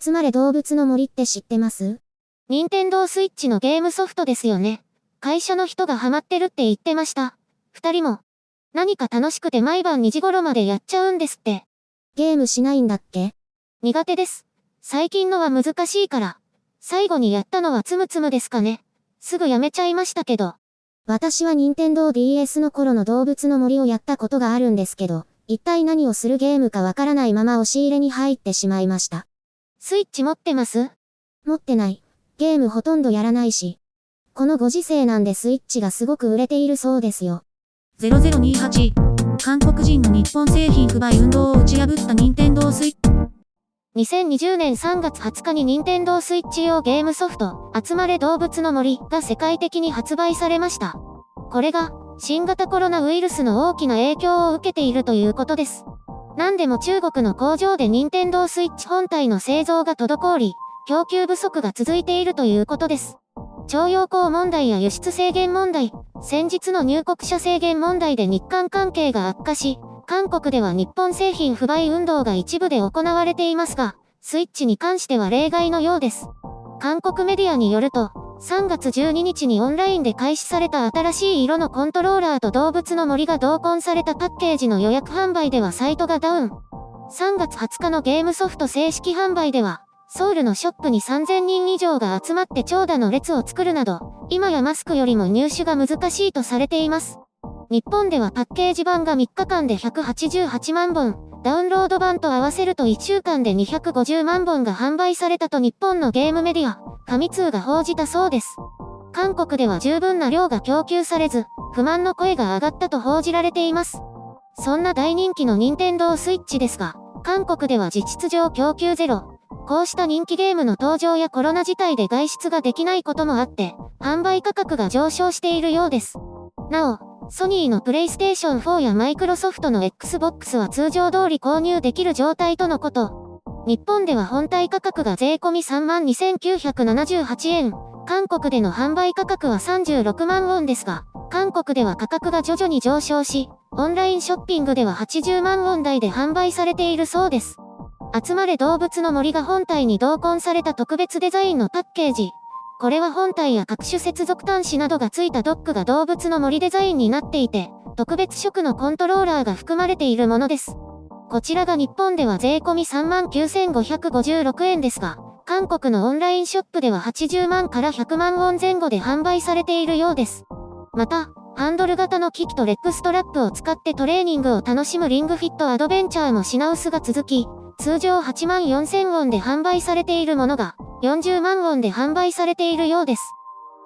集まれ動物の森って知ってます？任天堂スイッチのゲームソフトですよね。会社の人がハマってるって言ってました。二人も。何か楽しくて毎晩2時頃までやっちゃうんですって。ゲームしないんだっけ？苦手です。最近のは難しいから。最後にやったのはつむつむですかね。すぐやめちゃいましたけど。私は任天堂 DS の頃の動物の森をやったことがあるんですけど、一体何をするゲームかわからないまま押し入れに入ってしまいました。スイッチ持ってます？持ってない。ゲームほとんどやらないし。このご時世なんでスイッチがすごく売れているそうですよ。0028韓国人の日本製品不買運動を打ち破った任天堂スイッチ。2020年3月20日に任天堂スイッチ用ゲームソフト、集まれ動物の森が世界的に発売されました。これが、新型コロナウイルスの大きな影響を受けているということです。なんでも中国の工場で任天堂スイッチ本体の製造が滞り、供給不足が続いているということです。徴用工問題や輸出制限問題、先日の入国者制限問題で日韓関係が悪化し、韓国では日本製品不買運動が一部で行われていますが、スイッチに関しては例外のようです。韓国メディアによると、3月12日にオンラインで開始された新しい色のコントローラーと動物の森が同梱されたパッケージの予約販売ではサイトがダウン。3月20日のゲームソフト正式販売では、ソウルのショップに3000人以上が集まって長蛇の列を作るなど、今やマスクよりも入手が難しいとされています。日本ではパッケージ版が3日間で188万本、ダウンロード版と合わせると1週間で250万本が販売されたと日本のゲームメディア、ファミ通が報じたそうです。韓国では十分な量が供給されず、不満の声が上がったと報じられています。そんな大人気の任天堂スイッチですが、韓国では実質上供給ゼロ。こうした人気ゲームの登場やコロナ自体で外出ができないこともあって、販売価格が上昇しているようです。なお、ソニーのプレイステーション4やマイクロソフトの Xbox は通常通り購入できる状態とのこと。日本では本体価格が税込み32,978円。韓国での販売価格は36万ウォンですが、韓国では価格が徐々に上昇し、オンラインショッピングでは80万ウォン台で販売されているそうです。集まれ動物の森が本体に同梱された特別デザインのパッケージ。これは本体や各種接続端子などが付いたドックが動物の森デザインになっていて、特別色のコントローラーが含まれているものです。こちらが日本では税込み39,556円ですが、韓国のオンラインショップでは80万から100万ウォン前後で販売されているようです。また、ハンドル型の機器とレッグストラップを使ってトレーニングを楽しむリングフィットアドベンチャーも品薄が続き、通常8万4000ウォンで販売されているものが、40万ウォンで販売されているようです。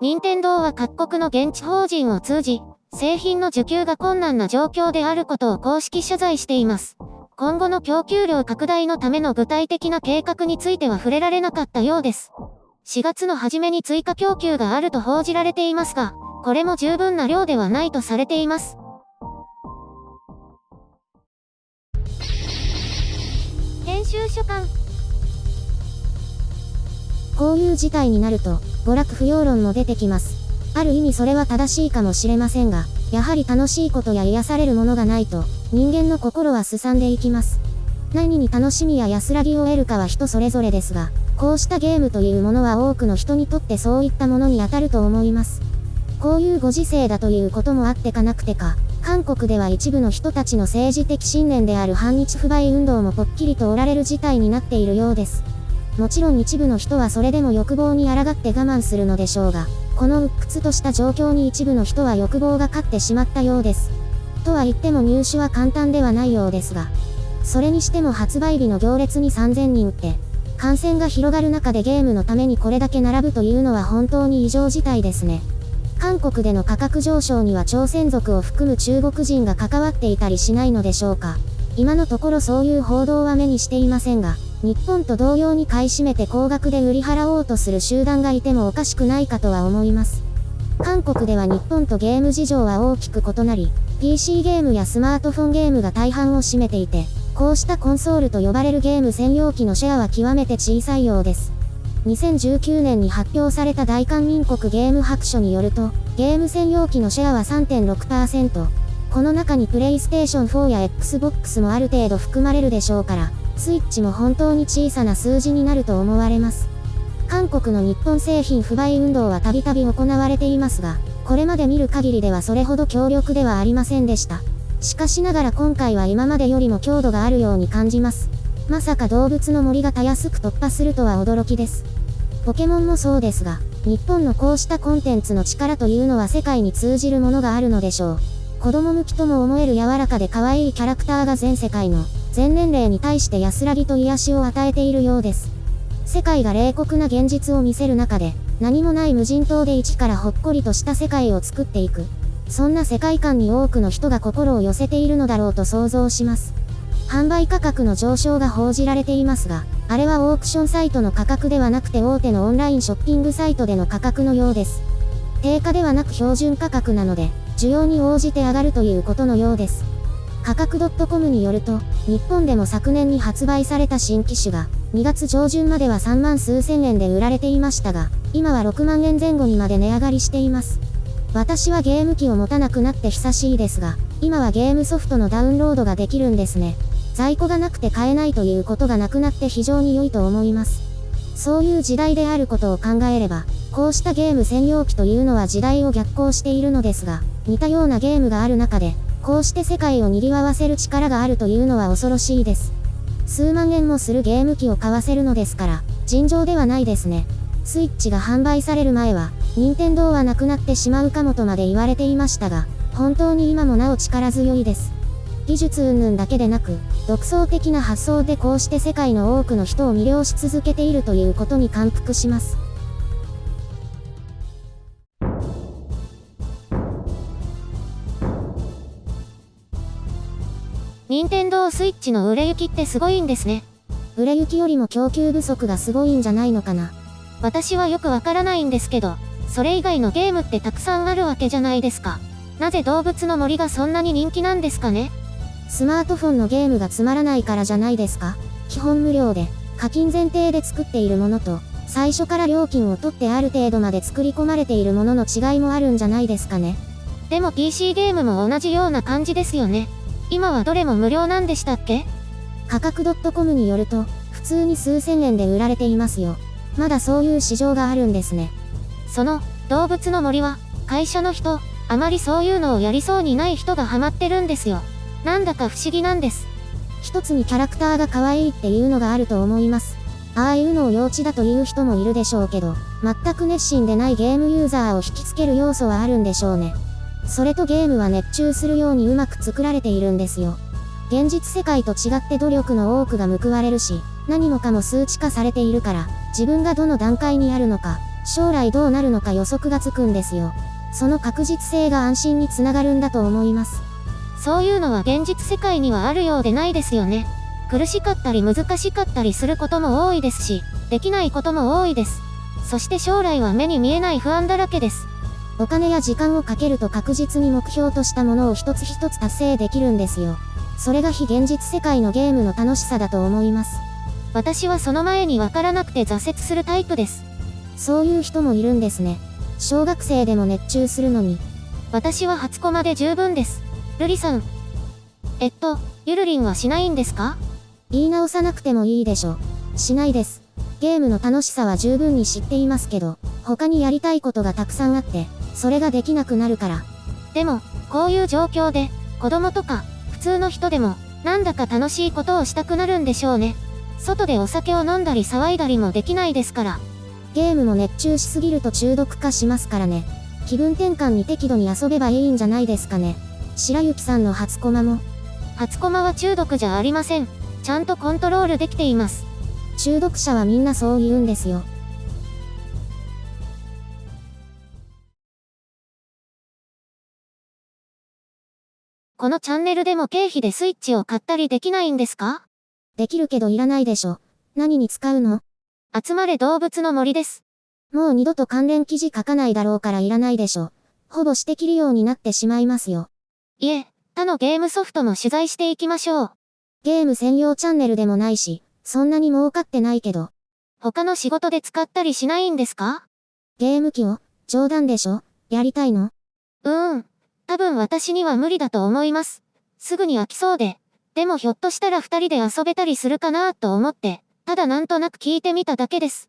任天堂は各国の現地法人を通じ、製品の受給が困難な状況であることを公式謝罪しています。今後の供給量拡大のための具体的な計画については触れられなかったようです。4月の初めに追加供給があると報じられていますが、これも十分な量ではないとされています。編集所管。こういう事態になると、娯楽不要論も出てきます。ある意味それは正しいかもしれませんが、やはり楽しいことや癒されるものがないと、人間の心はすさんでいきます。何に楽しみや安らぎを得るかは人それぞれですが、こうしたゲームというものは多くの人にとってそういったものに当たると思います。こういうご時世だということもあってかなくてか、韓国では一部の人たちの政治的信念である反日不買運動もぽっきりとおられる事態になっているようです。もちろん一部の人はそれでも欲望に抗って我慢するのでしょうが、この鬱屈とした状況に一部の人は欲望が勝ってしまったようです。とは言っても入手は簡単ではないようですが、それにしても発売日の行列に3000人って、感染が広がる中でゲームのためにこれだけ並ぶというのは本当に異常事態ですね。韓国での価格上昇には朝鮮族を含む中国人が関わっていたりしないのでしょうか。今のところそういう報道は目にしていませんが、日本と同様に買い占めて高額で売り払おうとする集団がいてもおかしくないかとは思います。韓国では日本とゲーム事情は大きく異なり、PC ゲームやスマートフォンゲームが大半を占めていて、こうしたコンソールと呼ばれるゲーム専用機のシェアは極めて小さいようです。2019年に発表された大韓民国ゲーム白書によると、ゲーム専用機のシェアは 3.6%。この中にプレイステーション4や Xbox もある程度含まれるでしょうから、スイッチも本当に小さな数字になると思われます。韓国の日本製品不買運動はたびたび行われていますが、これまで見る限りではそれほど強力ではありませんでした。しかしながら今回は今までよりも強度があるように感じます。まさか動物の森がたやすく突破するとは驚きです。ポケモンもそうですが、日本のこうしたコンテンツの力というのは世界に通じるものがあるのでしょう。子供向きとも思える柔らかで可愛いキャラクターが全世界の全年齢に対して安らぎと癒しを与えているようです。世界が冷酷な現実を見せる中で、何もない無人島で一からほっこりとした世界を作っていく。そんな世界観に多くの人が心を寄せているのだろうと想像します。販売価格の上昇が報じられていますが、あれはオークションサイトの価格ではなくて大手のオンラインショッピングサイトでの価格のようです。定価ではなく標準価格なので、需要に応じて上がるということのようです。価格 .com によると、日本でも昨年に発売された新機種が、2月上旬までは3万数千円で売られていましたが、今は6万円前後にまで値上がりしています。私はゲーム機を持たなくなって久しいですが、今はゲームソフトのダウンロードができるんですね。在庫がなくて買えないということがなくなって非常に良いと思います。そういう時代であることを考えれば、こうしたゲーム専用機というのは時代を逆行しているのですが、似たようなゲームがある中で、こうして世界を賑わせる力があるというのは恐ろしいです。数万円もするゲーム機を買わせるのですから、尋常ではないですね。スイッチが販売される前は、任天堂はなくなってしまうかもとまで言われていましたが、本当に今もなお力強いです。技術云々だけでなく、独創的な発想でこうして世界の多くの人を魅了し続けているということに感服します。任天堂スイッチの売れ行きってすごいんですね。売れ行きよりも供給不足がすごいんじゃないのかな。私はよくわからないんですけど、それ以外のゲームってたくさんあるわけじゃないですか。なぜ動物の森がそんなに人気なんですかね。スマートフォンのゲームがつまらないからじゃないですか。基本無料で、課金前提で作っているものと、最初から料金を取ってある程度まで作り込まれているものの違いもあるんじゃないですかね。でも PC ゲームも同じような感じですよね。今はどれも無料なんでしたっけ？価格 .com によると、普通に数千円で売られていますよ。まだそういう市場があるんですね。その、動物の森は、会社の人、あまりそういうのをやりそうにない人がハマってるんですよ。なんだか不思議なんです。一つにキャラクターが可愛いっていうのがあると思います。ああいうのを幼稚だという人もいるでしょうけど、全く熱心でないゲームユーザーを引きつける要素はあるんでしょうね。それとゲームは熱中するようにうまく作られているんですよ。現実世界と違って努力の多くが報われるし、何もかも数値化されているから、自分がどの段階にあるのか、将来どうなるのか予測がつくんですよ。その確実性が安心につながるんだと思います。そういうのは現実世界にはあるようでないですよね。苦しかったり難しかったりすることも多いですし、できないことも多いです。そして将来は目に見えない不安だらけです。お金や時間をかけると確実に目標としたものを一つ一つ達成できるんですよ。それが非現実世界のゲームの楽しさだと思います。私はその前にわからなくて挫折するタイプです。そういう人もいるんですね。小学生でも熱中するのに。私は初コマで十分です。ルリさん。ゆるりんはしないんですか？言い直さなくてもいいでしょ。しないです。ゲームの楽しさは十分に知っていますけど、他にやりたいことがたくさんあって、それができなくなるから。でも、こういう状況で、子供とか、普通の人でも、なんだか楽しいことをしたくなるんでしょうね。外でお酒を飲んだり騒いだりもできないですから。ゲームも熱中しすぎると中毒化しますからね。気分転換に適度に遊べばいいんじゃないですかね。白雪さんの初コマも。初コマは中毒じゃありません。ちゃんとコントロールできています。中毒者はみんなそう言うんですよ。このチャンネルでも経費でスイッチを買ったりできないんですか？できるけどいらないでしょ。何に使うの？集まれ動物の森です。もう二度と関連記事書かないだろうからいらないでしょ。ほぼしてきるようになってしまいますよ。いえ、他のゲームソフトも取材していきましょう。ゲーム専用チャンネルでもないし、そんなに儲かってないけど。他の仕事で使ったりしないんですか？ゲーム機を？冗談でしょ？やりたいの？多分私には無理だと思います。すぐに飽きそうで。でもひょっとしたら2人で遊べたりするかなと思って、ただなんとなく聞いてみただけです。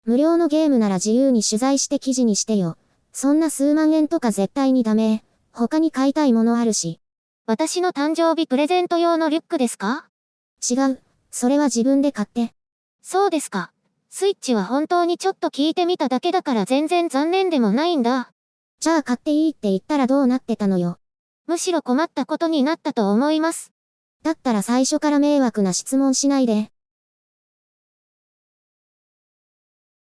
無料のゲームなら自由に取材して記事にしてよ。そんな数万円とか絶対にダメ。他に買いたいものあるし。私の誕生日プレゼント用のリュックですか？違う。それは自分で買って。そうですか。スイッチは本当にちょっと聞いてみただけだから全然残念でもないんだ。じゃあ買っていいって言ったらどうなってたのよ。むしろ困ったことになったと思います。だったら最初から迷惑な質問しないで。